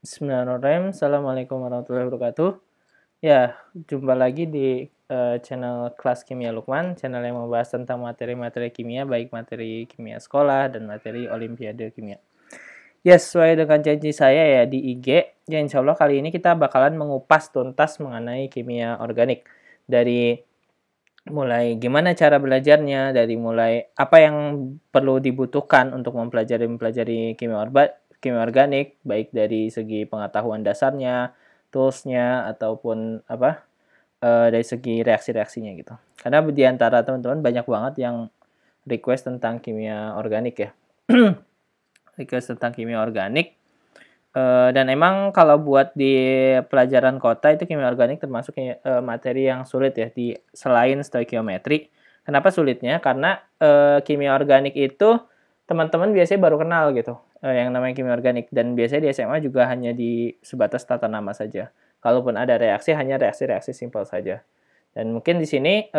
Bismillahirrahmanirrahim. Assalamualaikum warahmatullahi wabarakatuh. Ya, jumpa lagi di channel Kelas Kimia Lukman, channel yang membahas tentang materi-materi kimia, baik materi kimia sekolah dan materi Olimpiade kimia. Ya, sesuai dengan janji saya ya di IG, ya insya Allah kali ini kita bakalan mengupas tuntas mengenai kimia organik. Dari mulai gimana cara belajarnya, dari mulai apa yang perlu dibutuhkan untuk mempelajari kimia organik, baik dari segi pengetahuan dasarnya, toolsnya, ataupun dari segi reaksi-reaksinya gitu. Karena di antara teman-teman banyak banget yang request tentang kimia organik ya. Request tentang kimia organik. Dan emang kalau buat di pelajaran kota itu kimia organik termasuk materi yang sulit ya selain stoikiometri. Kenapa sulitnya? Karena kimia organik itu teman-teman biasanya baru kenal gitu, yang namanya kimia organik, dan biasanya di SMA juga hanya di sebatas tata nama saja. Kalaupun ada reaksi, hanya reaksi-reaksi simpel saja. Dan mungkin di sini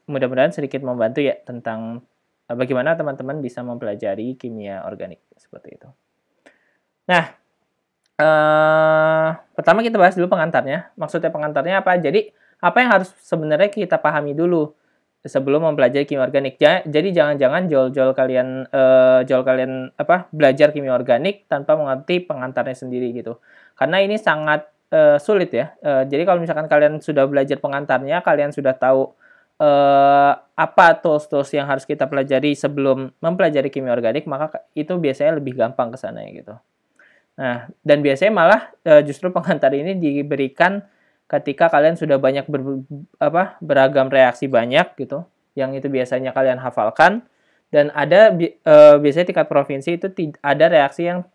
mudah-mudahan sedikit membantu ya tentang bagaimana teman-teman bisa mempelajari kimia organik seperti itu. Nah, pertama kita bahas dulu pengantarnya. Maksudnya pengantarnya apa? Jadi apa yang harus sebenarnya kita pahami dulu sebelum mempelajari kimia organik. Jadi jangan-jangan jol kalian belajar kimia organik tanpa mengerti pengantarnya sendiri gitu. Karena ini sangat sulit ya. Jadi kalau misalkan kalian sudah belajar pengantarnya, kalian sudah tahu apa tools-tools yang harus kita pelajari sebelum mempelajari kimia organik, maka itu biasanya lebih gampang ke sana ya gitu. Nah, dan biasanya malah justru pengantar ini diberikan ketika kalian sudah banyak beragam reaksi banyak gitu, yang itu biasanya kalian hafalkan, dan ada biasanya tingkat provinsi itu ada reaksi yang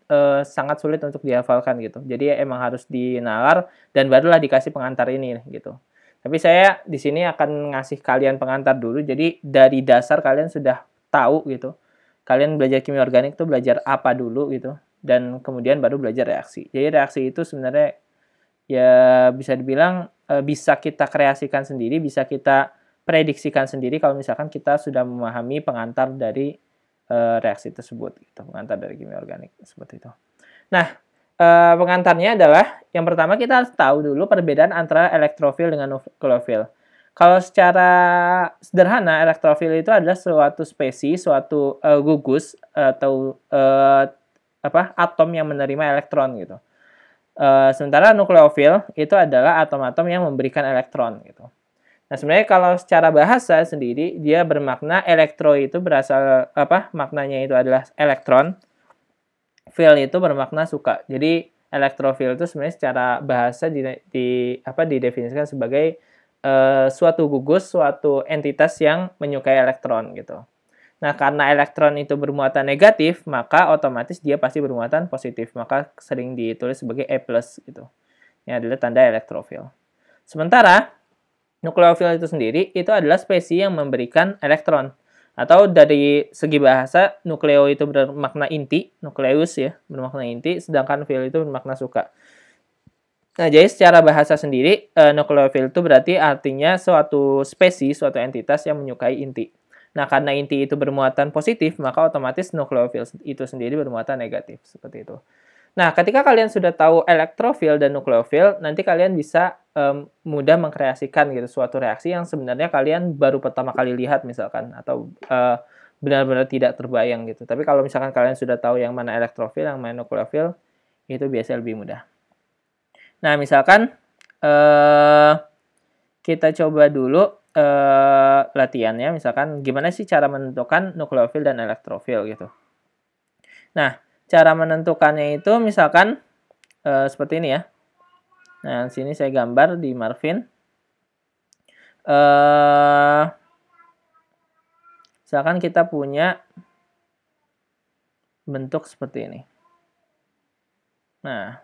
sangat sulit untuk dihafalkan gitu. Jadi emang harus dinalar dan barulah dikasih pengantar ini gitu. Tapi saya di sini akan ngasih kalian pengantar dulu. Jadi dari dasar kalian sudah tahu gitu. Kalian belajar kimia organik tuh belajar apa dulu gitu, dan kemudian baru belajar reaksi. Jadi reaksi itu sebenarnya ya bisa dibilang bisa kita kreasikan sendiri, bisa kita prediksikan sendiri kalau misalkan kita sudah memahami pengantar dari reaksi tersebut gitu, pengantar dari kimia organik seperti itu. Nah, pengantarnya adalah yang pertama kita harus tahu dulu perbedaan antara elektrofil dengan nukleofil. Kalau secara sederhana, elektrofil itu adalah suatu spesies, suatu gugus atau atom yang menerima elektron gitu. Sementara nukleofil itu adalah atom-atom yang memberikan elektron gitu. Nah, sebenarnya kalau secara bahasa sendiri dia bermakna elektro itu berasal maknanya itu adalah elektron. Fil itu bermakna suka. Jadi elektrofil itu sebenarnya secara bahasa didefinisikan sebagai suatu gugus, suatu entitas yang menyukai elektron gitu. Nah, karena elektron itu bermuatan negatif, maka otomatis dia pasti bermuatan positif. Maka sering ditulis sebagai E+ gitu. Ini adalah tanda elektrofil. Sementara nukleofil itu sendiri itu adalah spesies yang memberikan elektron. Atau dari segi bahasa, nukleo itu bermakna inti, nukleus ya, bermakna inti, sedangkan fil itu bermakna suka. Nah, jadi secara bahasa sendiri, nukleofil itu berarti artinya suatu spesies, suatu entitas yang menyukai inti. Nah, karena inti itu bermuatan positif, maka otomatis nukleofil itu sendiri bermuatan negatif, seperti itu. Nah, ketika kalian sudah tahu elektrofil dan nukleofil, nanti kalian bisa mudah mengkreasikan gitu suatu reaksi yang sebenarnya kalian baru pertama kali lihat misalkan, atau benar-benar tidak terbayang gitu. Tapi kalau misalkan kalian sudah tahu yang mana elektrofil, yang mana nukleofil, itu biasanya lebih mudah. Nah, misalkan kita coba dulu latihannya, misalkan gimana sih cara menentukan nukleofil dan elektrofil gitu. Nah, cara menentukannya itu misalkan seperti ini ya. Nah, sini saya gambar di Marvin. Misalkan kita punya bentuk seperti ini. Nah,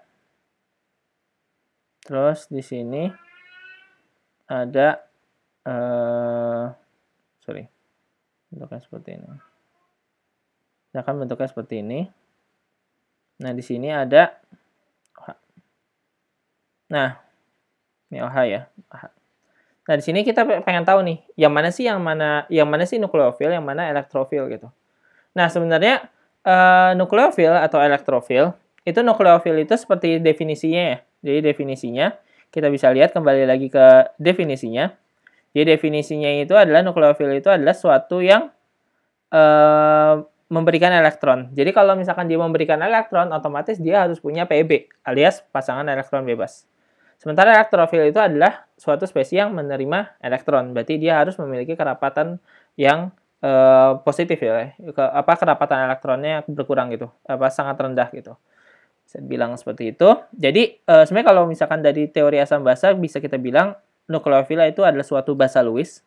terus di sini ada bentuknya seperti ini. Misalkan bentuknya seperti ini. Nah, di sini ada Nah, ini OH ya. Nah, di sini kita pengen tahu nih, yang mana sih nukleofil, yang mana elektrofil gitu. Nah, sebenarnya nukleofil atau elektrofil itu nukleofil itu seperti definisinya ya. Jadi definisinya kita bisa lihat kembali lagi ke definisinya. Jadi definisinya itu adalah nukleofil itu adalah suatu yang memberikan elektron. Jadi kalau misalkan dia memberikan elektron, otomatis dia harus punya PB alias pasangan elektron bebas. Sementara elektrofil itu adalah suatu spesies yang menerima elektron. Berarti dia harus memiliki kerapatan yang positif ya. Kerapatan elektronnya berkurang gitu. Sangat rendah gitu. Bisa bilang seperti itu. Jadi sebenarnya kalau misalkan dari teori asam basa bisa kita bilang nukleofila itu adalah suatu basa Lewis.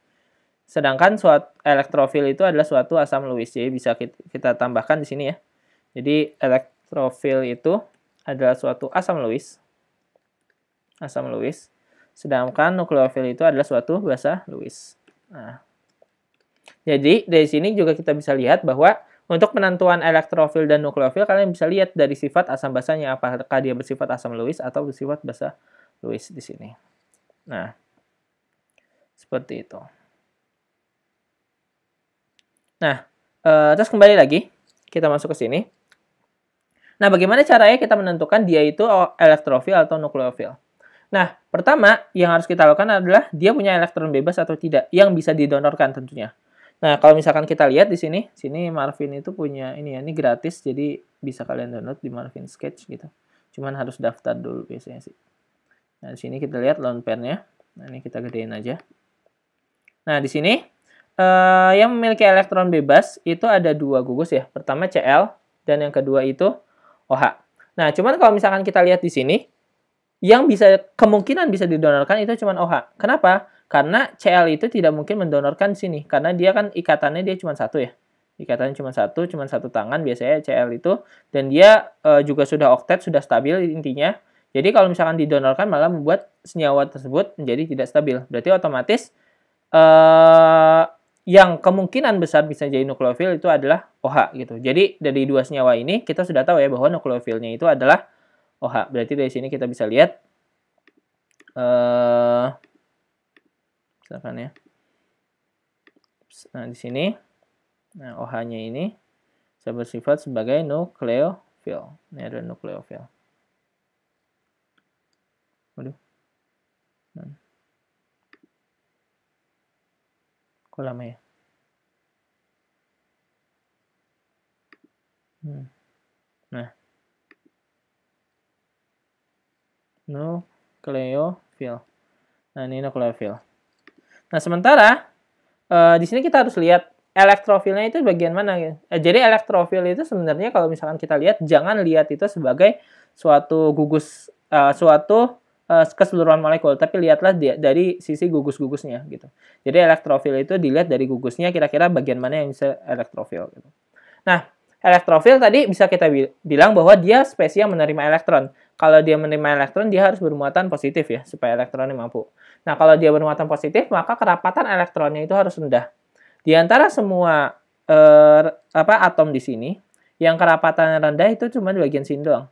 Sedangkan suatu elektrofil itu adalah suatu asam Lewis. Jadi bisa kita tambahkan di sini ya. Jadi elektrofil itu adalah suatu asam Lewis. Asam Lewis. Sedangkan nukleofil itu adalah suatu basa Lewis. Nah, jadi dari sini juga kita bisa lihat bahwa untuk penentuan elektrofil dan nukleofil kalian bisa lihat dari sifat asam basanya, apakah dia bersifat asam Lewis atau bersifat basa Lewis di sini. Nah, seperti itu. Nah, terus kembali lagi kita masuk ke sini. Nah, bagaimana caranya kita menentukan dia itu elektrofil atau nukleofil? Nah, pertama yang harus kita lakukan adalah dia punya elektron bebas atau tidak yang bisa didonorkan tentunya. Nah, kalau misalkan kita lihat di sini Marvin itu punya ini gratis, jadi bisa kalian download di Marvin Sketch gitu. Cuman harus daftar dulu biasanya sih. Nah, di sini kita lihat lone pair-nya. Nah, ini kita gedein aja. Nah, di sini yang memiliki elektron bebas itu ada dua gugus ya. Pertama Cl dan yang kedua itu OH. Nah, cuman kalau misalkan kita lihat di sini, yang kemungkinan bisa didonorkan itu cuma OH. Kenapa? Karena Cl itu tidak mungkin mendonorkan di sini karena dia kan ikatannya dia cuma satu ya. Ikatannya cuma satu tangan biasanya Cl itu, dan dia juga sudah oktet, sudah stabil intinya. Jadi kalau misalkan didonorkan malah membuat senyawa tersebut menjadi tidak stabil. Berarti otomatis yang kemungkinan besar bisa jadi nukleofil itu adalah OH gitu. Jadi dari dua senyawa ini kita sudah tahu ya bahwa nukleofilnya itu adalah OH. Berarti dari sini kita bisa lihat misalkan ya. Nah, di sini OH-nya ini bisa bersifat sebagai nukleofil. Ini ada nukleofil. Waduh. Kok lama ya? Nah, nukleofil. Nah, ini nukleofil. Nah, sementara di sini kita harus lihat elektrofilnya itu bagian mana ya. Jadi elektrofil itu sebenarnya kalau misalkan kita lihat, jangan lihat itu sebagai suatu gugus, keseluruhan molekul, tapi lihatlah dari sisi gugus-gugusnya gitu. Jadi elektrofil itu dilihat dari gugusnya, kira-kira bagian mana yang bisa elektrofil gitu. Nah, elektrofil tadi bisa kita bilang bahwa dia spesies yang menerima elektron. Kalau dia menerima elektron, dia harus bermuatan positif ya, supaya elektronnya mampu. Nah, kalau dia bermuatan positif, maka kerapatan elektronnya itu harus rendah. Di antara semua atom di sini, yang kerapatan rendah itu cuma di bagian sini doang.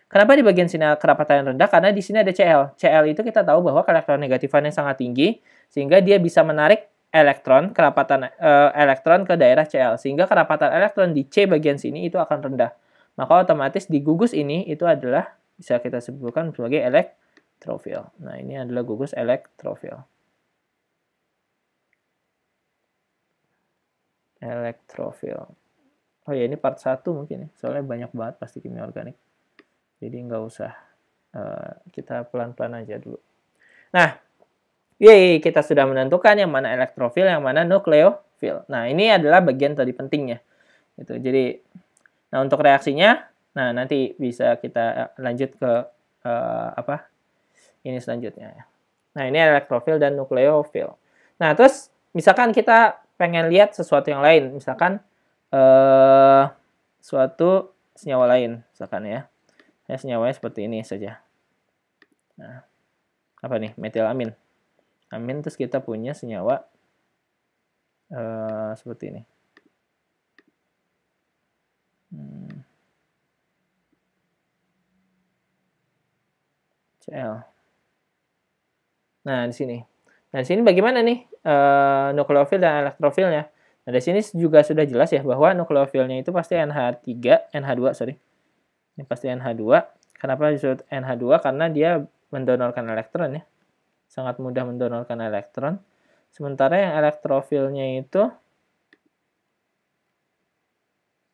Kenapa di bagian sini kerapatan rendah? Karena di sini ada Cl. Cl itu kita tahu bahwa elektronegatifannya sangat tinggi, sehingga dia bisa menarik kerapatan elektron ke daerah Cl. Sehingga kerapatan elektron di C bagian sini itu akan rendah. Maka otomatis di gugus ini itu adalah bisa kita sebutkan sebagai elektrofil. Nah, ini adalah gugus elektrofil. Elektrofil. Oh ya, ini part 1 mungkin ya. Soalnya banyak banget pasti kimia organik. Jadi nggak usah, kita pelan-pelan aja dulu. Nah, kita sudah menentukan yang mana elektrofil, yang mana nukleofil. Nah, ini adalah bagian tadi pentingnya. Gitu. Jadi, nah untuk reaksinya, nah nanti bisa kita lanjut ke ini selanjutnya. Nah, ini elektrofil dan nukleofil. Nah, terus misalkan kita pengen lihat sesuatu yang lain, misalkan suatu senyawa lain, misalkan ya. Senyawanya seperti ini saja. Nah, apa nih? Metilamin. Amin, terus kita punya senyawa seperti ini. Cl. Nah, di sini. Nah, di sini bagaimana nih nukleofil dan elektrofilnya? Nah, di sini juga sudah jelas ya bahwa nukleofilnya itu pasti NH2, sorry. Ini pasti NH2. Kenapa disebut NH2? Karena dia mendonorkan elektron ya. Sangat mudah mendonorkan elektron. Sementara yang elektrofilnya itu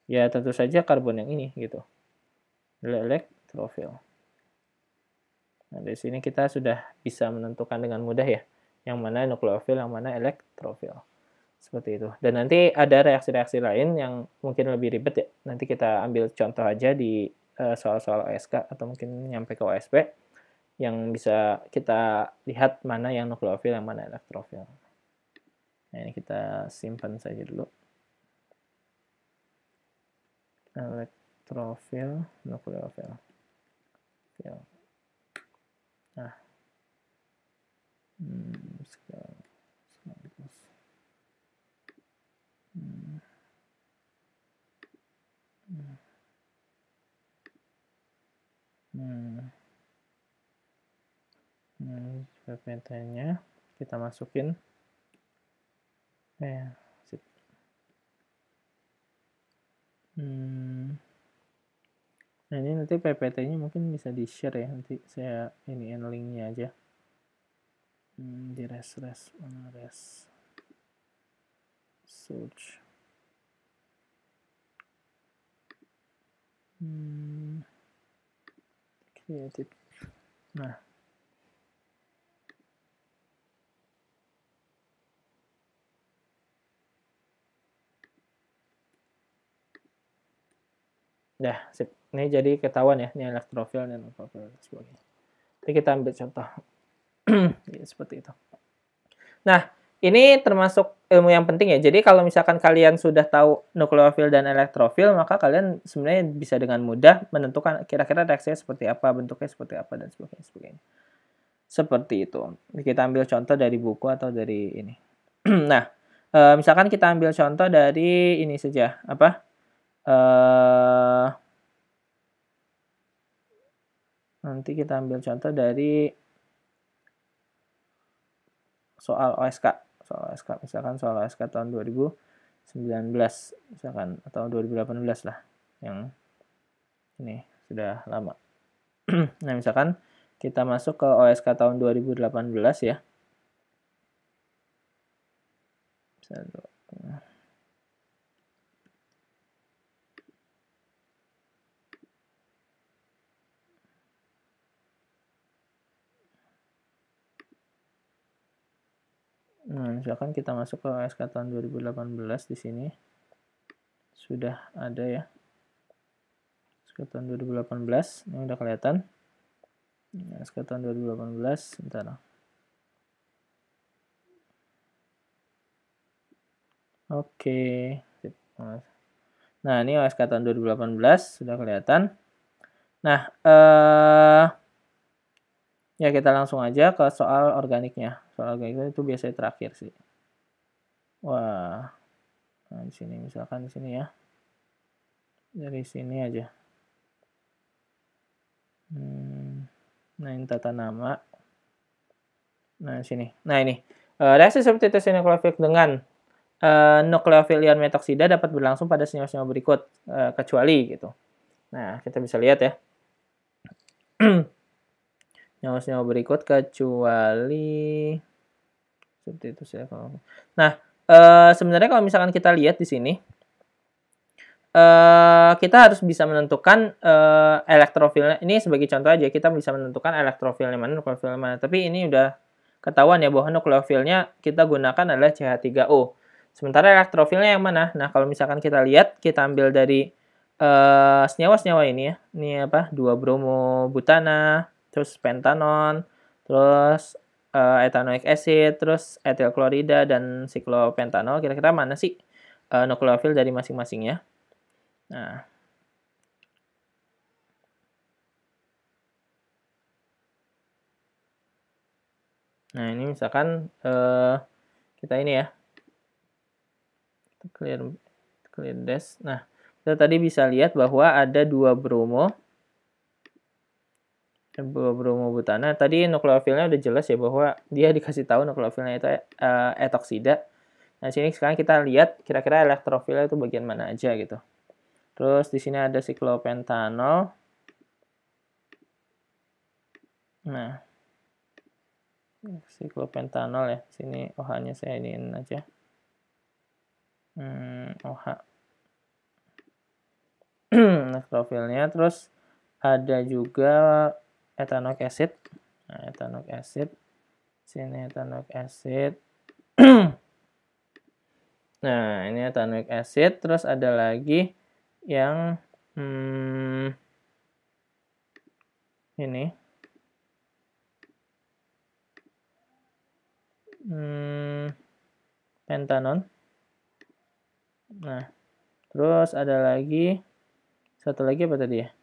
ya tentu saja karbon yang ini gitu. Elektrofil. Nah, dari sini kita sudah bisa menentukan dengan mudah ya, yang mana nukleofil, yang mana elektrofil. Seperti itu. Dan nanti ada reaksi-reaksi lain yang mungkin lebih ribet ya. Nanti kita ambil contoh aja di soal-soal OSK atau mungkin nyampe ke OSP yang bisa kita lihat mana yang nukleofil, yang mana elektrofil. Nah, ini kita simpan saja dulu. Elektrofil, nukleofil. Nah, PPT-nya kita masukin. Sip. Nah, ini nanti PPT-nya mungkin bisa di-share ya. Nanti saya iniin link-nya aja. Di res search. Creative. Nah. Nah, sip. Ini jadi ketahuan ya, ini elektrofil dan nukleofil dan sebagainya. Jadi kita ambil contoh. Ya, seperti itu. Nah, ini termasuk ilmu yang penting ya. Jadi kalau misalkan kalian sudah tahu nukleofil dan elektrofil, maka kalian sebenarnya bisa dengan mudah menentukan kira-kira reaksinya seperti apa, bentuknya seperti apa, dan sebagainya. Seperti itu. Kita ambil contoh dari buku atau dari ini. Nah, misalkan kita ambil contoh dari ini saja. Apa? Nanti kita ambil contoh dari soal OSK. Misalkan soal OSK tahun 2019 misalkan atau 2018 lah, yang ini sudah lama. Nah, misalkan kita masuk ke OSK tahun 2018 ya. Nah, misalkan kita masuk ke OSK tahun 2018 di sini sudah ada ya. OSK tahun 2018 ini udah kelihatan. OSK tahun 2018 bentar. Oke. Nah, ini OSK tahun 2018 sudah kelihatan. Nah, ya kita langsung aja ke soal organiknya. Soal organiknya itu biasanya terakhir sih. Wah. Nah, di sini misalkan di sini ya. Dari sini aja. Nah, ini tata nama. Nah, sini. Nah, ini. Reaksi substitusi nukleofil dengan nukleofil ion metoksida dapat berlangsung pada senyawa-senyawa berikut, kecuali gitu. Nah, kita bisa lihat ya. Senyawa-senyawa berikut kecuali substitusi. Nah, sebenarnya kalau misalkan kita lihat di sini, kita harus bisa menentukan elektrofilnya. Ini sebagai contoh aja, kita bisa menentukan elektrofilnya mana, nukleofilnya mana. Tapi ini udah ketahuan ya bahwa nukleofilnya kita gunakan adalah CH3O. Sementara elektrofilnya yang mana? Nah, kalau misalkan kita lihat, kita ambil dari senyawa-senyawa ini ya. Ini apa? 2-bromobutana, terus pentanon, terus ethanoic acid, terus etil klorida, dan siklopentanol. Kira-kira mana sih nukleofil dari masing-masingnya? Nah, ini misalkan kita ini ya. Kita clear dash. Nah, kita tadi bisa lihat bahwa ada 2-bromobutana. Tadi nukleofilnya udah jelas ya bahwa dia dikasih tahu nukleofilnya itu etoksida. Nah, sini sekarang kita lihat kira-kira elektrofilnya itu bagian mana aja gitu. Terus di sini ada siklopentanol. Nah, siklopentanol ya. Sini OH-nya saya iniin aja. OH. Elektrofilnya. Terus ada juga ethanoic acid. Nah, ethanoic acid. Sini ethanoic acid. Nah, ini ethanoic acid. Terus ada lagi yang ini. Pentanon. Nah, terus ada lagi satu lagi apa tadi ya?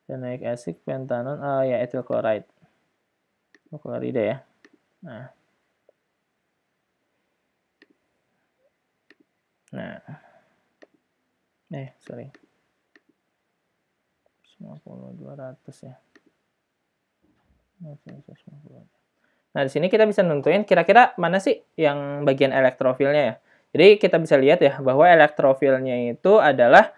Ethanoic acid, pentanon, ya ethyl chloride. Chloride ya. Nah. Sorry. 200 ya. Nah, di sini kita bisa nentuin kira-kira mana sih yang bagian elektrofilnya ya. Jadi kita bisa lihat ya bahwa elektrofilnya itu adalah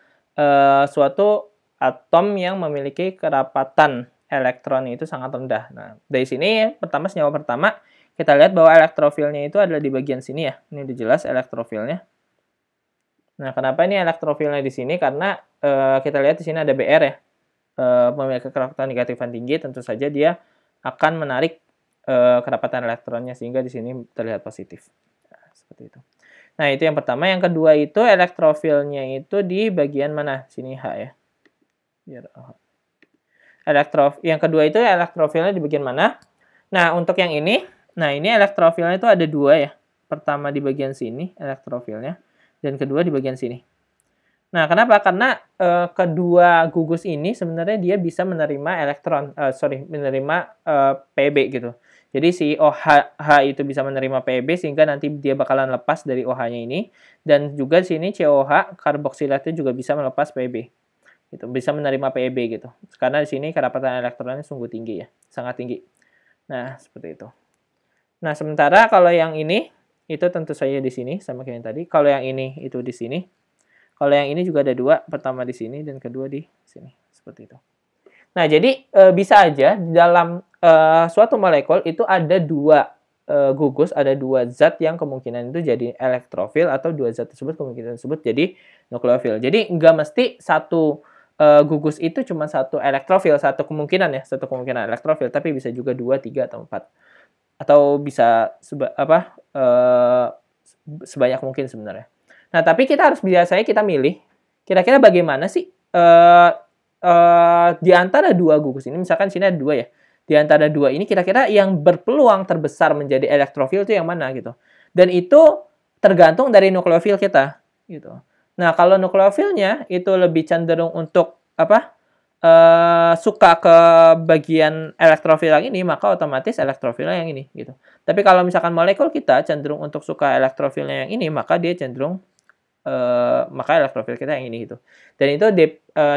suatu atom yang memiliki kerapatan elektron itu sangat rendah. Nah, dari sini senyawa pertama kita lihat bahwa elektrofilnya itu adalah di bagian sini ya. Ini udah jelas elektrofilnya. Nah, kenapa ini elektrofilnya di sini? Karena kita lihat di sini ada Br ya. Memiliki kerapatan negatifan tinggi, tentu saja dia akan menarik kerapatan elektronnya sehingga di sini terlihat positif. Nah, seperti itu. Nah, itu yang pertama. Yang kedua itu elektrofilnya itu di bagian mana? Sini H ya. Biar yang kedua itu elektrofilnya di bagian mana? Nah, untuk yang ini, ini elektrofilnya itu ada dua ya. Pertama di bagian sini elektrofilnya, dan kedua di bagian sini. Nah, kenapa? Karena kedua gugus ini sebenarnya dia bisa menerima menerima Pb gitu. Jadi si OH itu bisa menerima Pb sehingga nanti dia bakalan lepas dari OH-nya ini, dan juga di sini COH karboksilatnya juga bisa melepas Pb. Gitu, bisa menerima Pb gitu. Karena di sini kerapatan elektronnya sungguh tinggi ya, sangat tinggi. Nah, seperti itu. Nah, sementara kalau yang ini itu tentu saja di sini sama kayak yang tadi. Kalau yang ini itu di sini. Kalau yang ini juga ada dua, pertama di sini dan kedua di sini, seperti itu. Nah, jadi bisa aja dalam suatu molekul itu ada dua gugus, ada dua zat yang kemungkinan itu jadi elektrofil atau dua zat tersebut kemungkinan tersebut jadi nukleofil. Jadi nggak mesti satu gugus itu cuma satu elektrofil, satu kemungkinan elektrofil, tapi bisa juga 2, 3 atau 4. Atau bisa sebanyak mungkin sebenarnya. Nah, tapi biasanya kita milih, kira-kira bagaimana sih di antara dua gugus ini, misalkan sini ada dua ya, di antara dua ini kira-kira yang berpeluang terbesar menjadi elektrofil itu yang mana gitu. Dan itu tergantung dari nukleofil kita gitu. Nah, kalau nukleofilnya itu lebih cenderung untuk suka ke bagian elektrofil yang ini, maka otomatis elektrofilnya yang ini gitu. Tapi kalau misalkan molekul kita cenderung untuk suka elektrofilnya yang ini, maka dia cenderung maka elektrofil kita yang ini gitu. Dan itu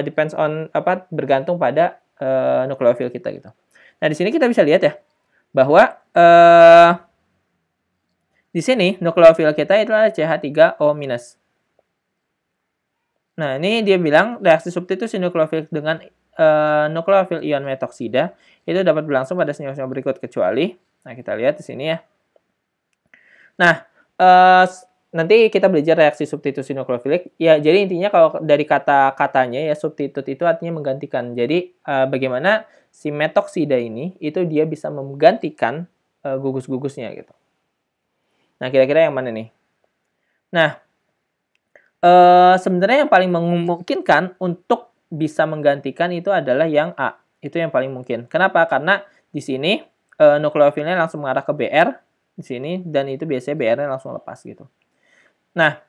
depends on bergantung pada nukleofil kita gitu. Nah, di sini kita bisa lihat ya bahwa di sini nukleofil kita itu adalah CH3O-. Nah, ini dia bilang reaksi substitusi nukleofil dengan nukleofil ion metoksida itu dapat berlangsung pada senyawa-senyawa berikut kecuali, nah kita lihat di sini ya. Nah, nanti kita belajar reaksi substitusi nukleofilik. Ya, jadi intinya kalau dari kata-katanya ya substitut itu artinya menggantikan. Jadi bagaimana si metoksida ini itu dia bisa menggantikan gugus-gugusnya gitu. Nah, kira-kira yang mana nih? Nah, sebenarnya yang paling memungkinkan untuk bisa menggantikan itu adalah yang A. Itu yang paling mungkin. Kenapa? Karena di sini nukleofilnya langsung mengarah ke Br di sini, dan itu biasanya Br-nya langsung lepas gitu. Nah,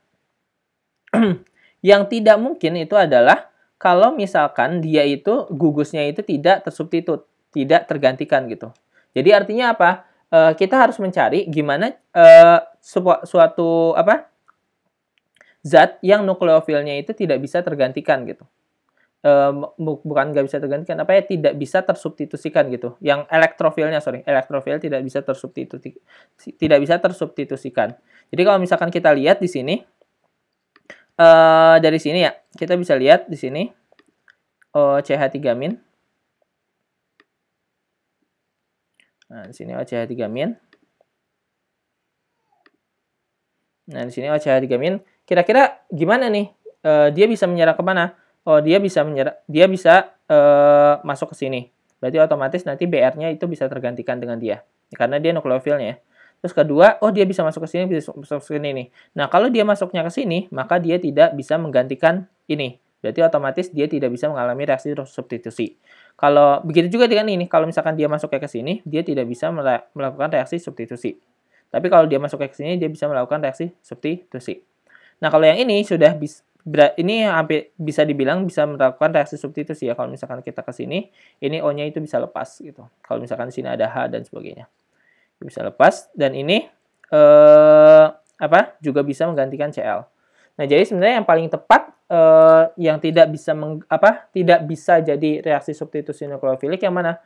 yang tidak mungkin itu adalah kalau misalkan dia itu gugusnya itu tidak tersubstitut, tidak tergantikan gitu. Jadi artinya apa? Kita harus mencari gimana suatu zat yang nukleofilnya itu tidak bisa tergantikan gitu. Bukan nggak bisa tergantikan, tidak bisa tersubstitusikan gitu. Yang elektrofil tidak bisa tersubstitusikan. Jadi kalau misalkan kita lihat di sini, dari sini ya, kita bisa lihat di sini CH3-. Nah, di sini OCH3-. Nah, di sini OCH3-. Kira-kira gimana nih? Dia bisa menyerang kemana? Oh, dia bisa masuk ke sini. Berarti otomatis nanti BR-nya itu bisa tergantikan dengan dia. Karena dia nukleofilnya. Terus kedua, oh dia bisa masuk ke sini, bisa masuk ke sini nih. Nah, kalau dia masuknya ke sini, maka dia tidak bisa menggantikan ini. Berarti otomatis dia tidak bisa mengalami reaksi substitusi. Kalau begitu juga dengan ini, kalau misalkan dia masuknya ke sini, dia tidak bisa melakukan reaksi substitusi. Tapi kalau dia masuknya ke sini, dia bisa melakukan reaksi substitusi. Nah, kalau yang ini sudah ini hampir bisa dibilang bisa melakukan reaksi substitusi ya. Kalau misalkan kita ke sini, ini O-nya itu bisa lepas gitu. Kalau misalkan di sini ada H dan sebagainya. Bisa lepas dan ini juga bisa menggantikan Cl. Nah, jadi sebenarnya yang paling tepat yang tidak bisa jadi reaksi substitusi nukleofilik yang mana?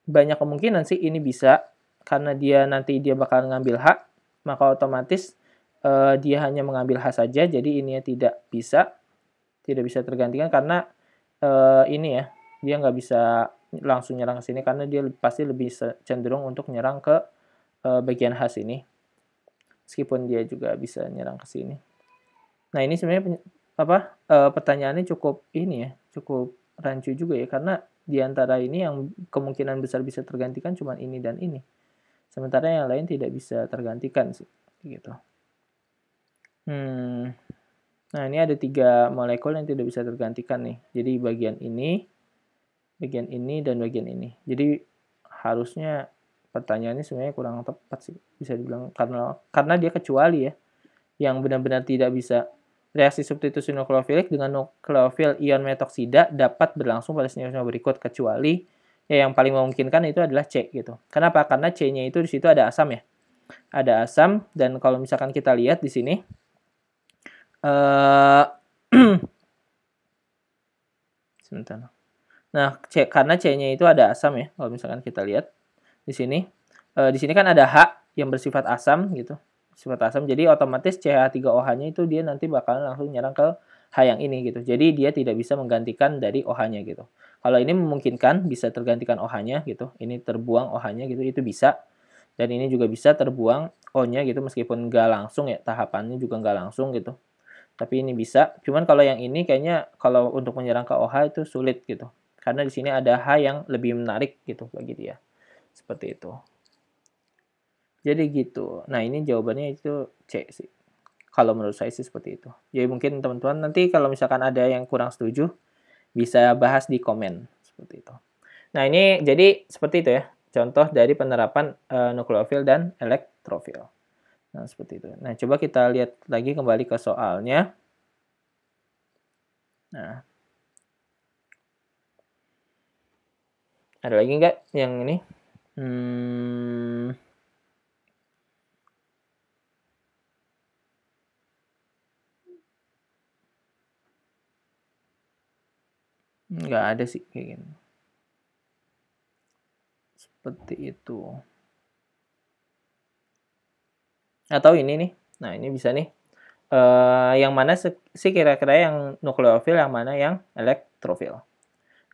Banyak kemungkinan sih ini bisa karena nanti dia bakal ngambil H, maka otomatis dia hanya mengambil H saja, jadi ini tidak bisa tergantikan karena ini ya, dia nggak bisa langsung nyerang ke sini karena dia pasti lebih cenderung untuk nyerang ke bagian H ini. Meskipun dia juga bisa nyerang ke sini. Nah, ini sebenarnya pertanyaannya cukup rancu juga ya, karena di antara ini yang kemungkinan besar bisa tergantikan cuma ini dan ini. Sementara yang lain tidak bisa tergantikan sih, gitu. Nah, ini ada 3 molekul yang tidak bisa tergantikan nih. Jadi bagian ini, dan bagian ini. Jadi harusnya pertanyaannya sebenarnya kurang tepat sih, bisa dibilang karena dia kecuali ya, yang benar-benar tidak bisa reaksi substitusi nukleofilik dengan nukleofil ion metoksida dapat berlangsung pada senyawa berikut, kecuali ya yang paling memungkinkan itu adalah C gitu. Kenapa? Karena C-nya itu di situ ada asam ya. Ada asam, dan kalau misalkan kita lihat di sini sebentar. Nah, karena C-nya itu ada asam ya. Kalau misalkan kita lihat di sini kan ada H yang bersifat asam gitu. Sifat asam, jadi otomatis CH3OH-nya itu dia nanti bakalan langsung nyerang ke H yang ini gitu. Jadi dia tidak bisa menggantikan dari OH-nya gitu. Kalau ini memungkinkan bisa tergantikan OH-nya gitu. Ini terbuang OH-nya gitu, itu bisa. Dan ini juga bisa terbuang O-nya gitu, meskipun nggak langsung ya, tahapannya juga nggak langsung gitu. Tapi ini bisa. Cuman kalau yang ini kayaknya kalau untuk menyerang ke OH itu sulit gitu. Karena di sini ada H yang lebih menarik gitu bagi dia. Seperti itu. Jadi gitu. Nah, ini jawabannya itu C sih. Kalau menurut saya sih seperti itu. Jadi mungkin teman-teman nanti kalau misalkan ada yang kurang setuju, bisa bahas di komen. Seperti itu. Nah, ini jadi seperti itu ya. Contoh dari penerapan nukleofil dan elektrofil. Nah, seperti itu. Nah, coba kita lihat lagi kembali ke soalnya. Nah. Ada lagi nggak yang ini? Nggak ada sih kayak gini. Seperti itu. Atau ini nih. Nah, ini bisa nih. Yang mana sih kira-kira yang nukleofil, yang mana yang elektrofil.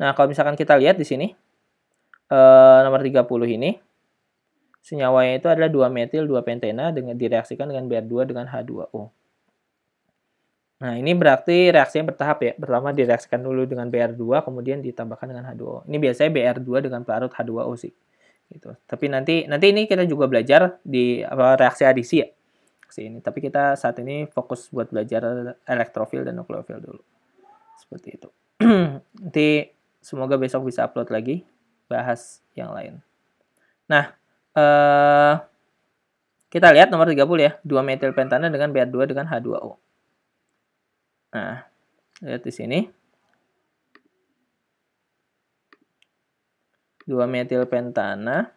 Nah, kalau misalkan kita lihat di sini, nomor 30 ini, senyawanya itu adalah 2-metil 2-pentena dengan direaksikan dengan Br2 dengan H2O. Nah, ini berarti reaksi yang bertahap ya. Pertama direaksikan dulu dengan Br2, kemudian ditambahkan dengan H2O. Ini biasanya Br2 dengan pelarut H2O sih. Gitu. Tapi nanti ini kita juga belajar di reaksi adisi ya. Ini. Tapi kita saat ini fokus buat belajar elektrofil dan nukleofil dulu. Seperti itu. Nanti semoga besok bisa upload lagi, bahas yang lain. Nah, kita lihat nomor 30 ya, 2-metil pentana dengan Br2 dengan H2O. Nah, lihat di sini. 2-metil pentana.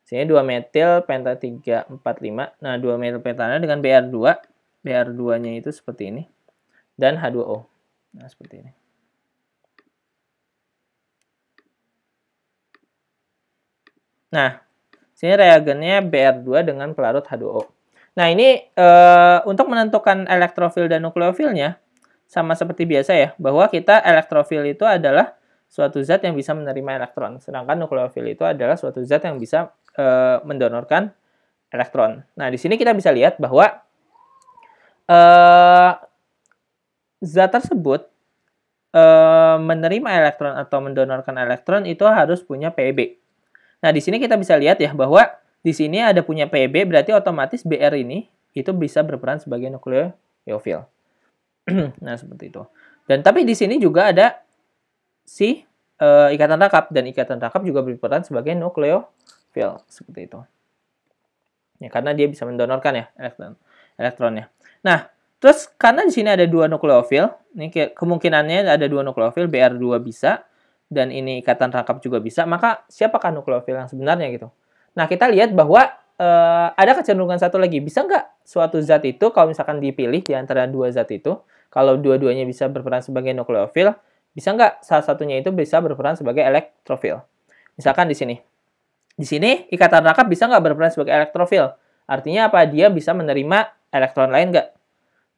Sini 2-metil penta 345. Nah, 2-metil pentana dengan Br2. Br2-nya itu seperti ini. Dan H2O. Nah, seperti ini. Nah, sini reagennya Br2 dengan pelarut H2O. Nah, ini untuk menentukan elektrofil dan nukleofilnya, sama seperti biasa ya, bahwa kita elektrofil itu adalah suatu zat yang bisa menerima elektron, sedangkan nukleofil itu adalah suatu zat yang bisa mendonorkan elektron. Nah, di sini kita bisa lihat bahwa zat tersebut menerima elektron atau mendonorkan elektron itu harus punya PEB. Nah, di sini kita bisa lihat ya bahwa di sini ada punya PEB, berarti otomatis Br ini itu bisa berperan sebagai nukleofil. Nah, seperti itu. Dan tapi di sini juga ada si ikatan rangkap, dan ikatan rangkap juga berperan sebagai nukleofil, seperti itu. Ya, karena dia bisa mendonorkan ya elektronnya. Nah, terus karena di sini ada dua nukleofil, ini kemungkinannya ada dua nukleofil, Br2 bisa, dan ini ikatan rangkap juga bisa, maka siapakah nukleofil yang sebenarnya gitu? Nah, kita lihat bahwa ada kecenderungan satu lagi. Bisa nggak suatu zat itu, kalau misalkan dipilih di antara dua zat itu, kalau dua-duanya bisa berperan sebagai nukleofil, bisa nggak salah satunya itu bisa berperan sebagai elektrofil? Misalkan di sini. Di sini, ikatan rangkap bisa nggak berperan sebagai elektrofil? Artinya apa? Dia bisa menerima elektron lain nggak?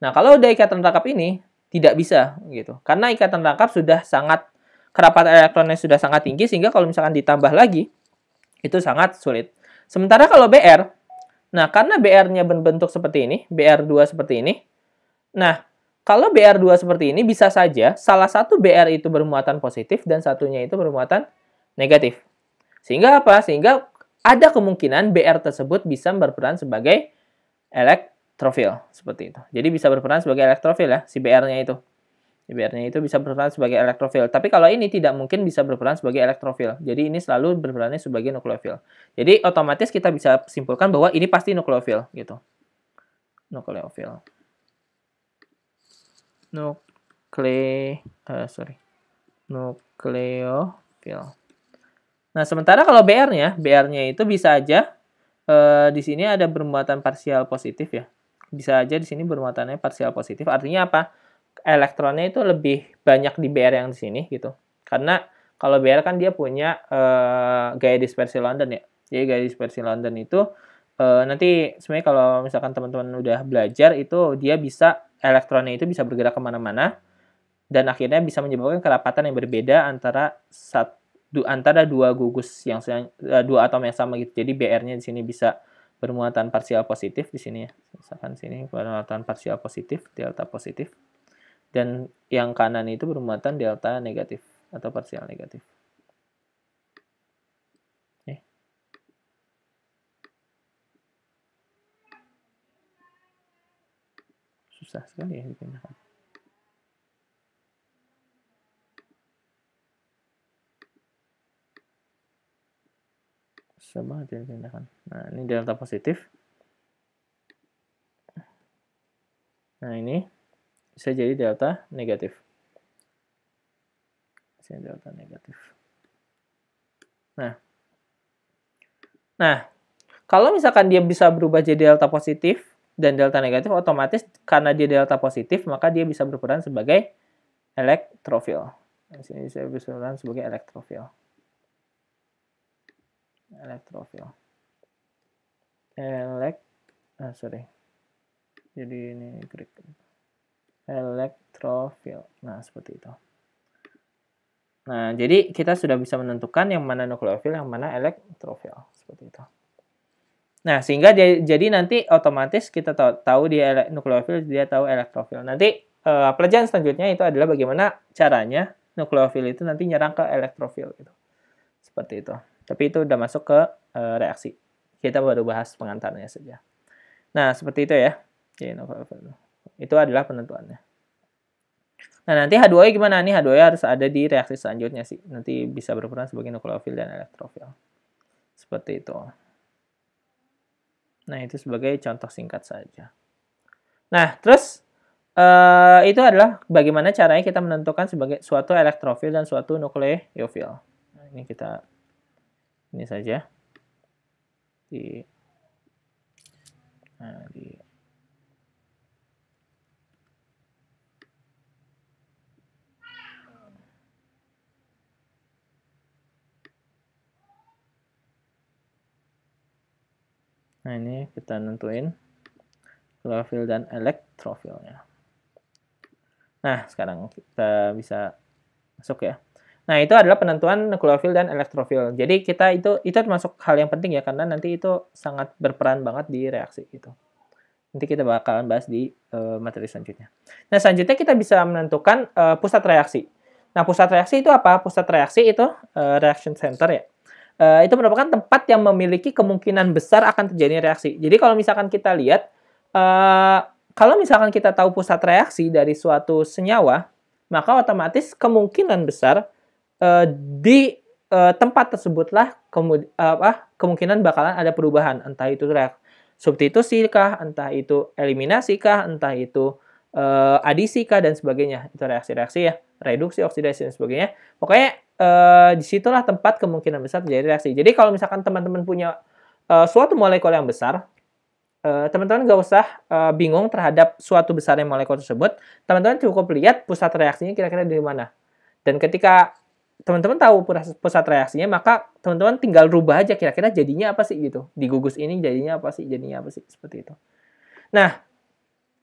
Nah, kalau udah ikatan rangkap ini, tidak bisa gitu. Karena ikatan rangkap sudah sangat, kerapat elektronnya sudah sangat tinggi, sehingga kalau misalkan ditambah lagi, itu sangat sulit. Sementara kalau Br, nah karena Br-nya berbentuk seperti ini, Br2 seperti ini, nah kalau Br2 seperti ini, bisa saja salah satu Br itu bermuatan positif dan satunya itu bermuatan negatif. Sehingga apa? Sehingga ada kemungkinan Br tersebut bisa berperan sebagai elektrofil. Seperti itu. Jadi bisa berperan sebagai elektrofil ya, si Br-nya itu. Br-nya itu bisa berperan sebagai elektrofil. Tapi kalau ini tidak mungkin bisa berperan sebagai elektrofil. Jadi ini selalu berperannya sebagai nukleofil. Jadi otomatis kita bisa simpulkan bahwa ini pasti nukleofil gitu. Nukleofil. Nukleofil. Nah, sementara kalau Br-nya itu bisa aja di sini ada bermuatan parsial positif ya. Bisa aja di sini bermuatannya parsial positif. Artinya apa? Elektronnya itu lebih banyak di Br yang di sini gitu. Karena kalau Br kan dia punya gaya dispersi London ya. Jadi gaya dispersi London itu nanti sebenarnya kalau misalkan teman-teman udah belajar itu dia bisa elektronnya itu bisa bergerak kemana-mana dan akhirnya bisa menyebabkan kerapatan yang berbeda antara dua gugus yang dua atom yang sama gitu. Jadi Br-nya di sini bisa bermuatan parsial positif di sini ya. Misalkan sini bermuatan parsial positif, delta positif. Dan yang kanan itu bermuatan delta negatif atau parsial negatif. Oke. Susah sekali ya dipindahkan. Susah banget ya dipindahkan. Nah, ini delta positif. Nah, ini bisa jadi delta negatif. Bisa delta negatif. Nah, kalau misalkan dia bisa berubah jadi delta positif dan delta negatif, otomatis karena dia delta positif, maka dia bisa berperan sebagai elektrofil. Di sini saya bisa berperan sebagai elektrofil. Elektrofil. Jadi ini Greek. Elektrofil. Nah, seperti itu. Nah, jadi kita sudah bisa menentukan yang mana nukleofil, yang mana elektrofil. Seperti itu. Nah, sehingga jadi nanti otomatis kita tahu dia nukleofil, dia tahu elektrofil. Nanti pelajaran selanjutnya itu adalah bagaimana caranya nukleofil itu nanti nyerang ke elektrofil. Gitu. Seperti itu. Tapi itu udah masuk ke reaksi. Kita baru bahas pengantarnya saja. Nah, seperti itu ya. Itu adalah penentuannya. Nah, nanti H2O gimana nih? H2O harus ada di reaksi selanjutnya sih. Nanti bisa berperan sebagai nukleofil dan elektrofil. Seperti itu. Nah, itu sebagai contoh singkat saja. Nah, terus itu adalah bagaimana caranya kita menentukan sebagai suatu elektrofil dan suatu nukleofil. Nah, ini saja. Nah, ini kita nentuin nukleofil dan elektrofilnya. Nah, sekarang kita bisa masuk ya. Nah, itu adalah penentuan nukleofil dan elektrofil. Jadi kita itu termasuk hal yang penting ya, karena nanti itu sangat berperan banget di reaksi gitu. Nanti kita bakalan bahas di materi selanjutnya. Nah, selanjutnya kita bisa menentukan pusat reaksi. Nah, pusat reaksi itu apa? Pusat reaksi itu reaction center ya. Itu merupakan tempat yang memiliki kemungkinan besar akan terjadi reaksi. Jadi kalau misalkan kita lihat, kalau misalkan kita tahu pusat reaksi dari suatu senyawa, maka otomatis kemungkinan besar di tempat tersebutlah kemungkinan bakalan ada perubahan, entah itu substitusi kah, entah itu eliminasi kah, entah itu adisi kah, dan sebagainya. Itu reaksi-reaksi ya, reduksi, oksidasi, dan sebagainya. Pokoknya disitulah tempat kemungkinan besar terjadi reaksi. Jadi kalau misalkan teman-teman punya suatu molekul yang besar, teman-teman nggak usah bingung terhadap suatu besarnya molekul tersebut. Teman-teman cukup lihat pusat reaksinya kira-kira di mana. Dan ketika teman-teman tahu pusat reaksinya, maka teman-teman tinggal rubah aja kira-kira jadinya apa sih gitu. Di gugus ini jadinya apa sih, seperti itu. Nah,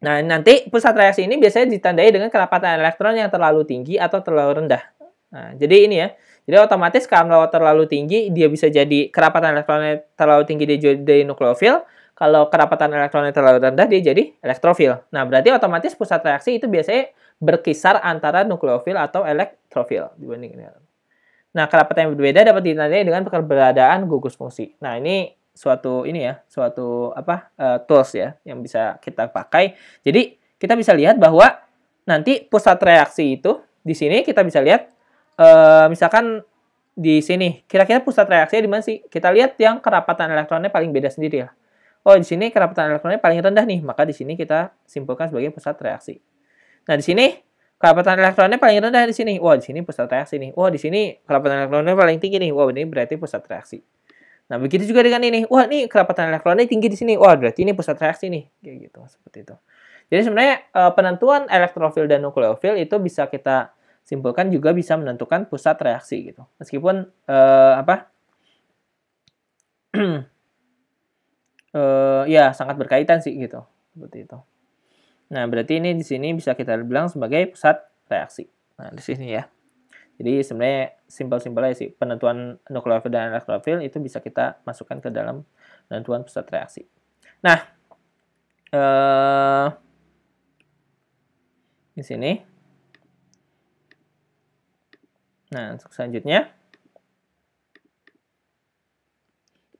nanti pusat reaksi ini biasanya ditandai dengan kerapatan elektron yang terlalu tinggi atau terlalu rendah. Nah, jadi ini ya. Jadi otomatis kalau terlalu tinggi, dia bisa jadi kerapatan elektronnya terlalu tinggi, dia jadi nukleofil. Kalau kerapatan elektronnya terlalu rendah, dia jadi elektrofil. Nah, berarti otomatis pusat reaksi itu biasanya berkisar antara nukleofil atau elektrofil dibanding ini. Nah, kerapatan yang berbeda dapat ditandai dengan keberadaan gugus fungsi. Nah, ini suatu tools ya yang bisa kita pakai. Jadi, kita bisa lihat bahwa nanti pusat reaksi itu di sini kita bisa lihat misalkan di sini kira-kira pusat reaksinya di mana sih? Kita lihat yang kerapatan elektronnya paling beda sendiri ya. Oh, di sini kerapatan elektronnya paling rendah nih, maka di sini kita simpulkan sebagai pusat reaksi. Nah, di sini kerapatan elektronnya paling rendah di sini. Wah, di sini pusat reaksi nih. Wah, di sini kerapatan elektronnya paling tinggi nih. Wah, ini berarti pusat reaksi. Nah, begitu juga dengan ini. Wah, ini kerapatan elektronnya tinggi di sini. Wah, berarti ini pusat reaksi nih. Kayak gitu, seperti itu. Jadi sebenarnya penentuan elektrofil dan nukleofil itu bisa kita simpulkan juga bisa menentukan pusat reaksi gitu. Meskipun ya sangat berkaitan sih gitu. Seperti itu. Nah, berarti ini di sini bisa kita bilang sebagai pusat reaksi. Nah, di sini ya. Jadi sebenarnya simpel-simpel aja sih. Penentuan nukleofil dan elektrofil itu bisa kita masukkan ke dalam penentuan pusat reaksi. Nah, di sini. Nah, untuk selanjutnya.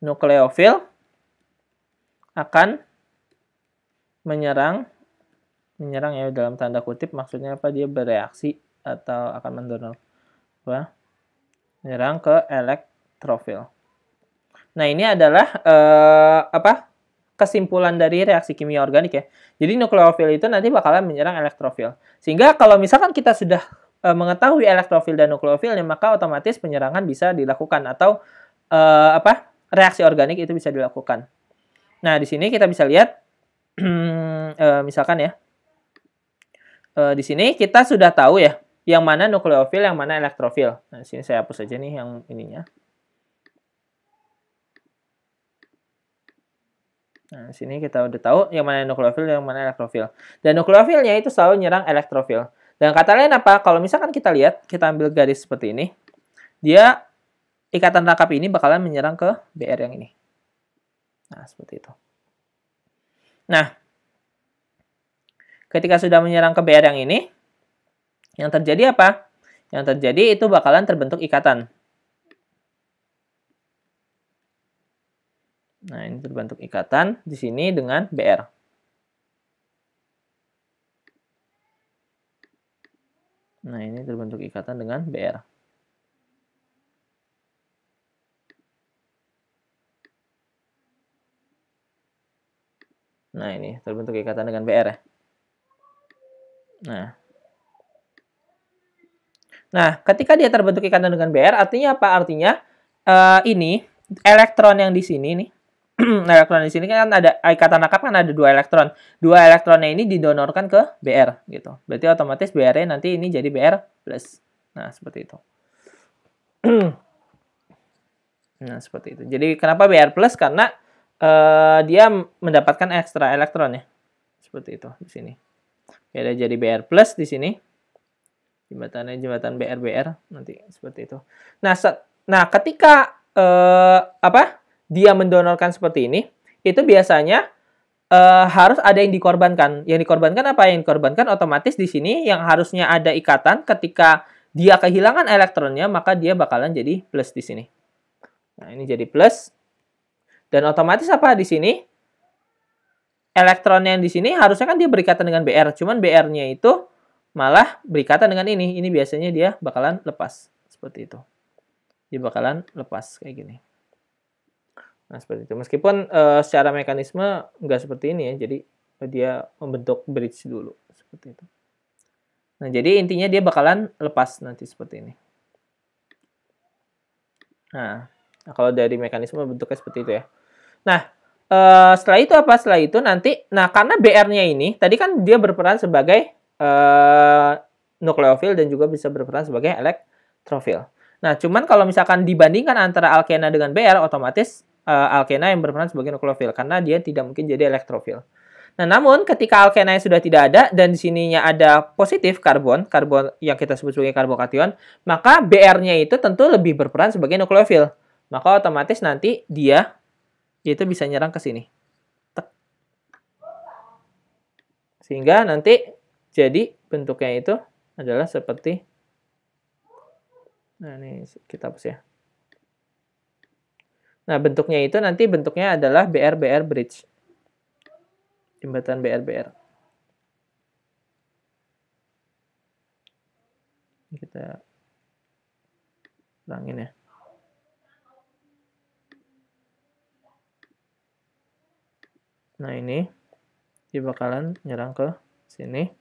Nukleofil akan menyerang ya dalam tanda kutip, maksudnya apa, dia bereaksi atau akan mendonor menyerang ke elektrofil. Nah, ini adalah kesimpulan dari reaksi kimia organik ya. Jadi nukleofil itu nanti bakalan menyerang elektrofil. Sehingga kalau misalkan kita sudah mengetahui elektrofil dan nukleofilnya, maka otomatis penyerangan bisa dilakukan atau reaksi organik itu bisa dilakukan. Nah, di sini kita bisa lihat misalkan ya. Di sini kita sudah tahu ya, yang mana nukleofil, yang mana elektrofil. Nah, di sini saya hapus aja nih yang ininya. Nah, di sini kita udah tahu yang mana nukleofil, yang mana elektrofil. Dan nukleofilnya itu selalu nyerang elektrofil. Dan kata lain apa? Kalau misalkan kita lihat, kita ambil garis seperti ini, dia ikatan rangkap ini bakalan menyerang ke BR yang ini. Nah, seperti itu. Nah, ketika sudah menyerang ke BR yang ini, yang terjadi apa? Yang terjadi itu bakalan terbentuk ikatan. Nah, ini terbentuk ikatan di sini dengan BR. Nah, ini terbentuk ikatan dengan BR. Nah, ini terbentuk ikatan dengan BR ya. Nah, ketika dia terbentuk ikatan dengan BR, artinya apa? Artinya ini elektron yang di sini nih, elektron di sini kan ada ikatan rangkap, kan ada 2 elektron. 2 elektronnya ini didonorkan ke BR gitu. Berarti otomatis BR-nya nanti ini jadi BR+. Nah, seperti itu. Nah, seperti itu. Jadi kenapa BR+? Karena dia mendapatkan ekstra elektron ya. Seperti itu di sini. Ada jadi BR+ di sini. Jembatannya jembatan BR nanti seperti itu. Nah, ketika dia mendonorkan seperti ini, itu biasanya harus ada yang dikorbankan. Yang dikorbankan apa? Yang dikorbankan otomatis di sini yang harusnya ada ikatan, ketika dia kehilangan elektronnya, maka dia bakalan jadi plus di sini. Nah, ini jadi plus. Dan otomatis apa di sini? Elektronnya yang di sini harusnya kan dia berikatan dengan BR, cuman BR-nya itu malah berikatan dengan ini. Ini biasanya dia bakalan lepas seperti itu. Dia bakalan lepas kayak gini. Nah, seperti itu. Meskipun secara mekanisme nggak seperti ini ya, jadi dia membentuk bridge dulu seperti itu. Nah, jadi intinya dia bakalan lepas nanti seperti ini. Nah, kalau dari mekanisme bentuknya seperti itu ya. Nah, setelah itu apa? Setelah itu nanti, nah karena BR-nya ini, tadi kan dia berperan sebagai nukleofil dan juga bisa berperan sebagai elektrofil. Nah, cuman kalau misalkan dibandingkan antara alkena dengan BR, otomatis alkena yang berperan sebagai nukleofil, karena dia tidak mungkin jadi elektrofil. Nah, namun ketika alkena yang sudah tidak ada, dan di sininya ada positif karbon yang kita sebut sebagai karbokation, maka BR-nya itu tentu lebih berperan sebagai nukleofil. Maka otomatis nanti dia itu bisa nyerang ke sini. Sehingga nanti jadi bentuknya itu adalah seperti, nah ini kita hapus ya. Nah, bentuknya itu nanti bentuknya adalah BR bridge. Jembatan BR. Kita ulangin ya. Nah, ini dia bakalan nyerang ke sini.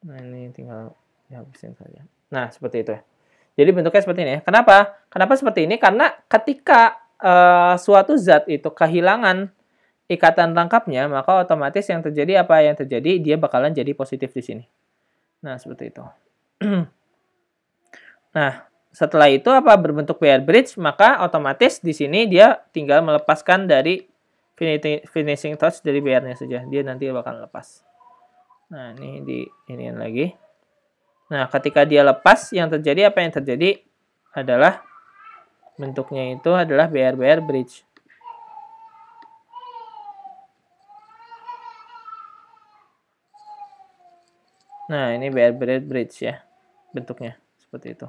Nah, ini tinggal dihabisin saja. Nah, seperti itu ya. Jadi bentuknya seperti ini ya. Kenapa? Kenapa seperti ini? Karena ketika suatu zat itu kehilangan ikatan rangkapnya, maka otomatis yang terjadi apa? Yang terjadi dia bakalan jadi positif di sini. Nah, seperti itu. Nah, setelah itu apa? Berbentuk BR bridge, maka otomatis di sini dia tinggal melepaskan dari finishing touch dari BR-nya saja. Dia nanti bakal lepas. Nah, ini iniin lagi. Nah, ketika dia lepas, yang terjadi apa? Yang terjadi adalah bentuknya itu adalah BR bridge. Nah, ini BR bridge ya. Bentuknya seperti itu.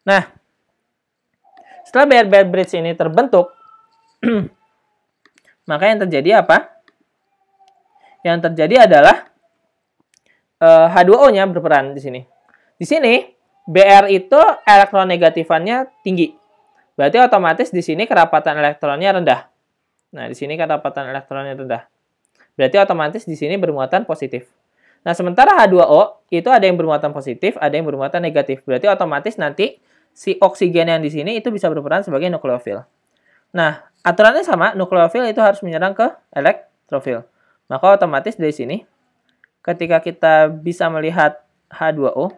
Nah, setelah BR bridge ini terbentuk, maka yang terjadi apa? Yang terjadi adalah H2O-nya berperan di sini. Di sini, BR itu elektronegatifannya tinggi. Berarti otomatis di sini kerapatan elektronnya rendah. Nah, di sini kerapatan elektronnya rendah. Berarti otomatis di sini bermuatan positif. Nah, sementara H2O itu ada yang bermuatan positif, ada yang bermuatan negatif. Berarti otomatis nanti si oksigen yang di sini itu bisa berperan sebagai nukleofil. Nah, aturannya sama, nukleofil itu harus menyerang ke elektrofil. Maka otomatis dari sini, ketika kita bisa melihat H2O,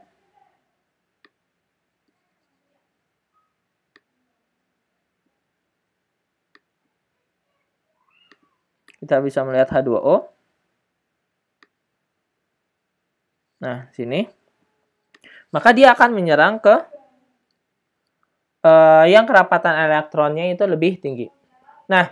kita bisa melihat H2O. Nah, sini. Maka dia akan menyerang ke yang kerapatan elektronnya itu lebih tinggi. Nah,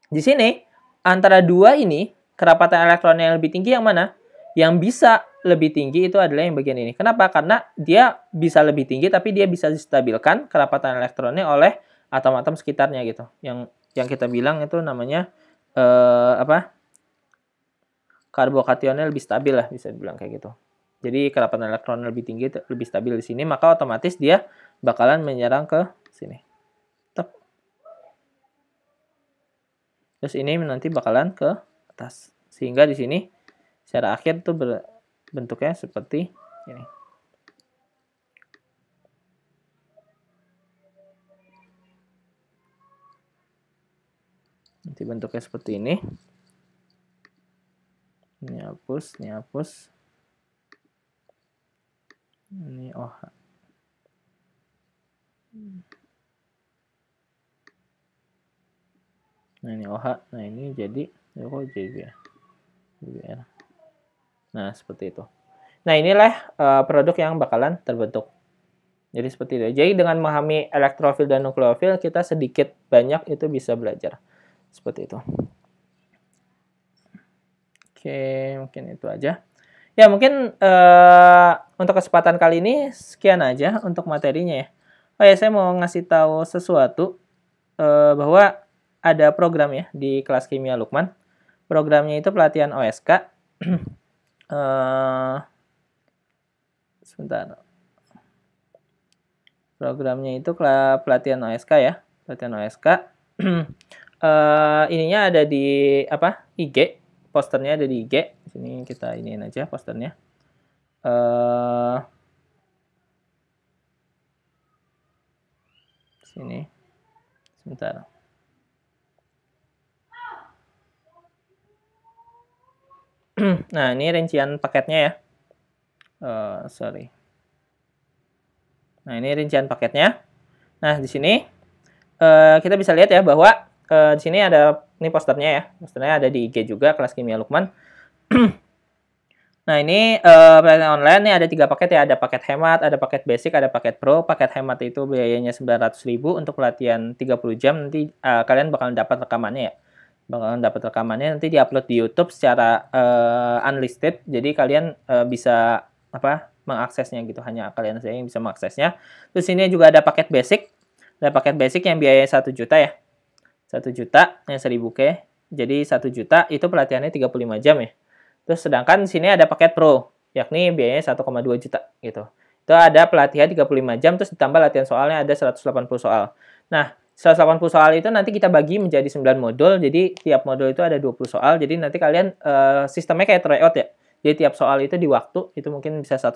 di sini, antara dua ini, kerapatan elektronnya yang lebih tinggi yang mana? Yang bisa lebih tinggi itu adalah yang bagian ini. Kenapa? Karena dia bisa lebih tinggi, tapi dia bisa distabilkan kerapatan elektronnya oleh atom-atom sekitarnya gitu. Yang kita bilang itu namanya karbokationnya lebih stabil lah, bisa dibilang kayak gitu. Jadi kerapatan elektronnya lebih tinggi, lebih stabil di sini, maka otomatis dia bakalan menyerang ke sini. Terus ini nanti bakalan ke atas. Sehingga di sini secara akhir tuh bentuknya seperti ini. Nanti bentuknya seperti ini. Ini hapus, ini hapus. Ini OH. Nah, ini OH. Nah, ini jadi BR. Nah, seperti itu. Nah, inilah produk yang bakalan terbentuk. Jadi seperti itu. Jadi dengan memahami elektrofil dan nukleofil, kita sedikit banyak itu bisa belajar. Seperti itu. Oke, mungkin itu aja. Ya, mungkin untuk kesempatan kali ini sekian aja untuk materinya ya. Oh ya, saya mau ngasih tahu sesuatu bahwa ada program ya di kelas kimia Lukman. Programnya itu pelatihan OSK. Sebentar. Programnya itu pelatihan OSK ya, pelatihan OSK. Ininya ada di apa? IG, posternya ada di IG. Sini kita iniin aja posternya. Sini, sebentar. Nah, ini rincian paketnya ya. Sorry. Nah, ini rincian paketnya. Nah, di sini kita bisa lihat ya bahwa di sini ada ini posternya ya. Posternya ada di IG juga, kelas kimia Lukman. Nah, ini pelatihan online nih ada 3 paket ya. Ada paket hemat, ada paket basic, ada paket pro. Paket hemat itu biayanya 900.000 untuk pelatihan 30 jam. Nanti kalian bakalan dapat rekamannya ya. Bakalan dapat rekamannya nanti diupload di YouTube secara unlisted. Jadi kalian bisa mengaksesnya gitu. Hanya kalian saja yang bisa mengaksesnya. Terus ini juga ada paket basic. Ada paket basic yang biayanya 1 juta ya. 1 juta yang 1000 K. Jadi 1 juta itu pelatihannya 35 jam ya. Terus sedangkan di sini ada paket pro, yakni biayanya 1,2 juta gitu. Itu ada pelatihan 35 jam terus ditambah latihan soalnya ada 180 soal. Nah, 180 soal itu nanti kita bagi menjadi 9 modul. Jadi tiap modul itu ada 20 soal. Jadi nanti kalian sistemnya kayak tryout ya. Jadi tiap soal itu di waktu itu mungkin bisa 1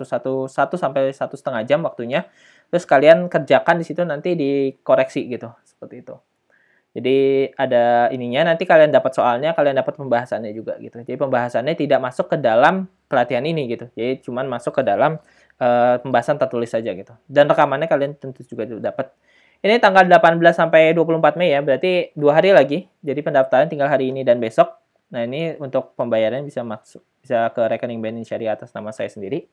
sampai 1,5 jam waktunya. Terus kalian kerjakan di situ nanti dikoreksi gitu, seperti itu. Jadi ada ininya, nanti kalian dapat soalnya, kalian dapat pembahasannya juga gitu. Jadi pembahasannya tidak masuk ke dalam pelatihan ini gitu. Jadi cuman masuk ke dalam pembahasan tertulis saja gitu. Dan rekamannya kalian tentu juga dapat. Ini tanggal 18 sampai 24 Mei ya, berarti 2 hari lagi. Jadi pendaftaran tinggal hari ini dan besok. Nah, ini untuk pembayaran bisa ke rekening BNI Syariah atas nama saya sendiri.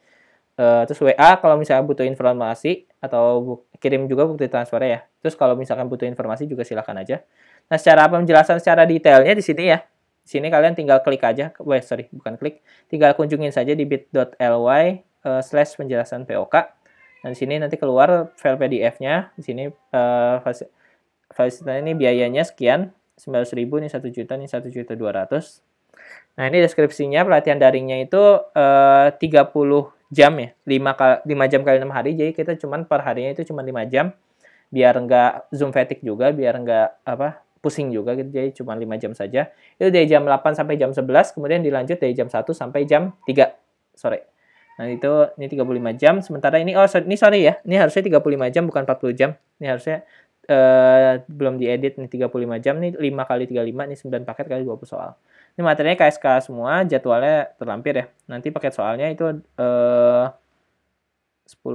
Terus WA kalau misalnya butuh informasi atau kirim juga bukti transfernya ya. Terus kalau misalkan butuh informasi juga silakan aja. Nah, secara penjelasan secara detailnya di sini ya. Di sini kalian tinggal klik aja. Bukan klik. Tinggal kunjungin saja di bit.ly/penjelasan POK. Dan di sini nanti keluar file PDF-nya. Di sini fasilitasnya ini biayanya sekian. 900.000 ini 1 juta, ini 1.200.000. Nah, ini deskripsinya pelatihan daringnya itu 30 jam ya. 5 jam kali 6 hari. Jadi kita cuman per harinya itu cuma 5 jam. Biar enggak Zoom fatigue juga, biar enggak pusing juga gitu. Jadi cuma 5 jam saja. Itu dari jam 8 sampai jam 11, kemudian dilanjut dari jam 1 sampai jam 3 sore. Nah, ini 35 jam. Sementara ini sorry ya. Ini harusnya 35 jam bukan 40 jam. Ini harusnya belum diedit nih 35 jam nih 5 kali 35 nih 9 paket kali 20 soal. Ini materinya KSK semua, jadwalnya terlampir ya. Nanti paket soalnya itu 10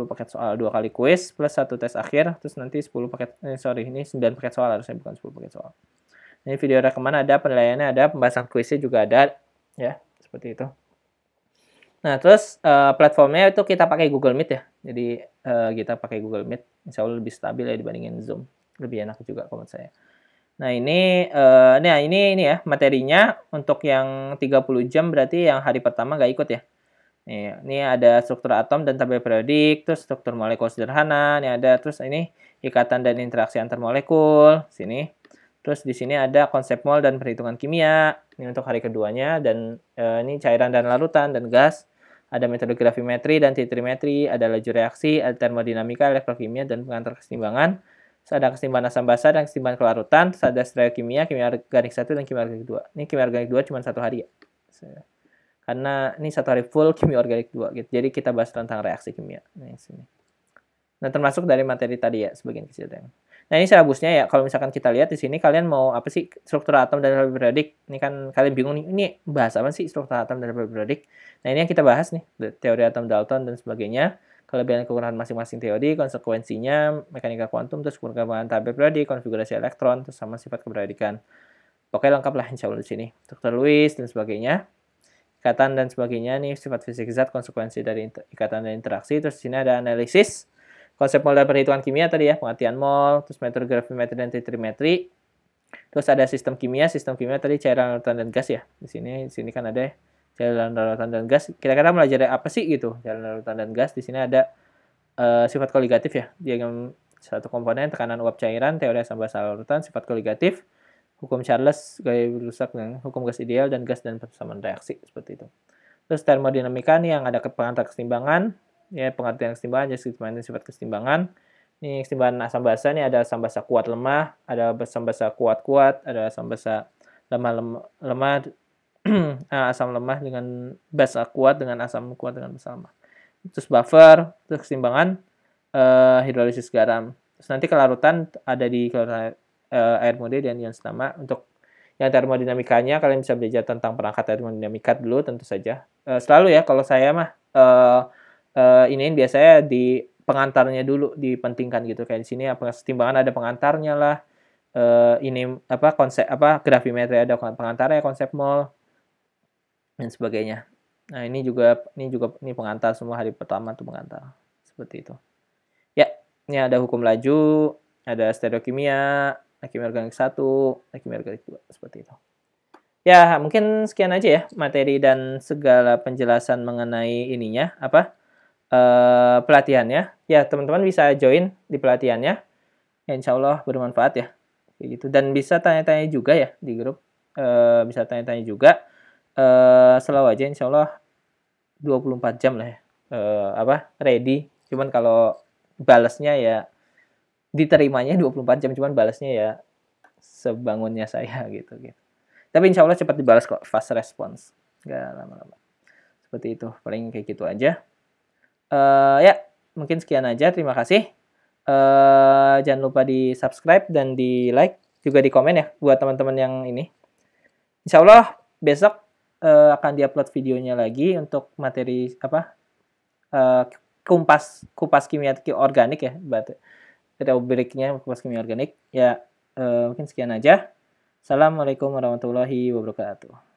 paket soal, 2 kali kuis plus 1 tes akhir, terus nanti 10 paket ini 9 paket soal harusnya bukan 10 paket soal. Ini video rekaman ada, penilaiannya ada, pembahasan kuisnya juga ada ya, seperti itu. Nah, terus platformnya itu kita pakai Google Meet ya. Jadi kita pakai Google Meet, insya Allah lebih stabil ya dibandingin Zoom. Lebih enak juga kalau menurut saya. Nah, ini ya materinya untuk yang 30 jam berarti yang hari pertama nggak ikut ya. Ini ada struktur atom dan tabel periodik, terus struktur molekul sederhana, ini ada terus ini ikatan dan interaksi antar molekul, sini. Terus di sini ada konsep mol dan perhitungan kimia, ini untuk hari keduanya, dan ini cairan dan larutan dan gas. Ada metode gravimetri dan titrimetri, ada laju reaksi, ada termodinamika, elektrokimia, dan pengantar keseimbangan. Terus ada keseimbangan asam basa dan keseimbangan kelarutan. Terus ada stereokimia, kimia organik 1 dan kimia organik 2. Ini kimia organik 2 cuma 1 hari ya. Karena ini 1 hari full kimia organik 2 gitu. Jadi kita bahas tentang reaksi kimia. Nah, sini. Nah, termasuk dari materi tadi ya, sebagian kecil. Nah, ini silabusnya ya. Kalau misalkan kita lihat di sini kalian mau apa sih struktur atom dan tabel periodik? Ini kan kalian bingung nih, ini bahas apa sih struktur atom dan tabel periodik? Nah, ini yang kita bahas nih, teori atom Dalton dan sebagainya. Kelebihan kekurangan masing-masing teori, konsekuensinya, mekanika kuantum, terus perkembangan tabel periodik, konfigurasi elektron, terus sama sifat keperiodikan. Pokoknya lengkap lah insya Allah di sini. Dr. Lewis dan sebagainya. ikatan dan sebagainya. Nih sifat fisik zat, konsekuensi dari ikatan dan interaksi. Terus di sini ada analisis, konsep mol dan perhitungan kimia tadi ya, pengertian mol, terus metode gravimetri dan titrimetri. Terus ada sistem kimia tadi cairan, larutan, dan gas ya. Di sini kan ada cairan, larutan, dan gas. Kira-kira belajar apa sih gitu? Cairan, larutan, dan gas. Di sini ada sifat koligatif ya. Diagram satu komponen, tekanan uap cairan, teori asam basa larutan, sifat koligatif, hukum Charles, gaya rusak, dan hukum gas ideal, dan gas dan persamaan reaksi seperti itu. Terus termodinamika nih yang ada pengantar kesetimbangan, ya pengertian kesetimbangan, jadi sifat kesetimbangan. Ini kesetimbangan asam basa nih ada asam basa kuat lemah, ada asam basa kuat kuat, ada asam basa lemah lemah, asam lemah dengan basa kuat dengan asam kuat dengan basa lemah. Terus buffer, terus kesetimbangan hidrolisis garam. Terus nanti kelarutan ada di air mode dan ion senama. Untuk yang termodinamikanya kalian bisa belajar tentang perangkat termodinamika dulu tentu saja. Selalu ya kalau saya mah ini biasanya di pengantarnya dulu dipentingkan gitu, kayak di sini apa kesetimbangan ada pengantarnya lah. Ini apa konsep apa gravimetri ada pengantarnya, konsep mol dan sebagainya. Nah, ini pengantar semua, hari pertama tuh pengantar. Seperti itu. Ya, ini ada hukum laju, ada stereokimia, kimia organik 1, kimia organik 2, seperti itu. Ya, mungkin sekian aja ya materi dan segala penjelasan mengenai ininya, pelatihannya. Ya, teman-teman bisa join di pelatihannya. Ya, insya Allah bermanfaat ya. Kayak gitu. Dan bisa tanya-tanya juga ya di grup. Bisa tanya-tanya juga. Selalu aja insya Allah 24 jam lah ya. Ready. Cuman kalau balasnya ya diterimanya 24 jam, cuman balasnya ya sebangunnya saya gitu. Tapi insya Allah cepat dibalas kok, fast response. Nggak lama-lama. Seperti itu. Paling kayak gitu aja. Ya, mungkin sekian aja. Terima kasih. Jangan lupa di subscribe dan di like. Juga di komen ya buat teman-teman yang ini. Insya Allah besok akan diupload videonya lagi untuk materi kupas kimia organik ya, rubriknya kupas kimia organik ya. Mungkin sekian aja. Assalamualaikum warahmatullahi wabarakatuh.